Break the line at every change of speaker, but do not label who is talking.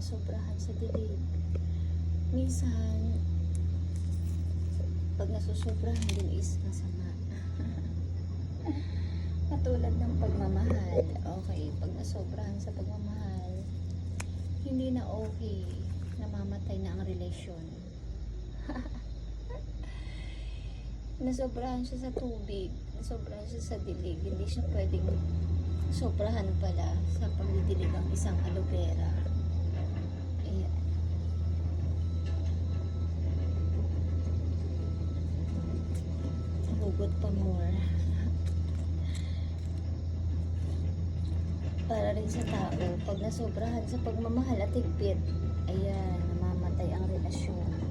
nasobrahan sa dilig. Minsan, pag nasusobrahan din is masama. Katulad ng pagmamahal. Okay, pag nasobrahan sa pagmamahal, hindi na okay, namamatay na ang relasyon. Nasobrahan siya sa tubig, nasobrahan siya sa dilig, hindi siya pwedeng sobrahan pala sa pagdidilig ang isang aloe vera. Ayan. Hugot pa more. Para rin sa tao, pag nasobrahan sa pagmamahal at higpit, ayan, namamatay ang relasyon.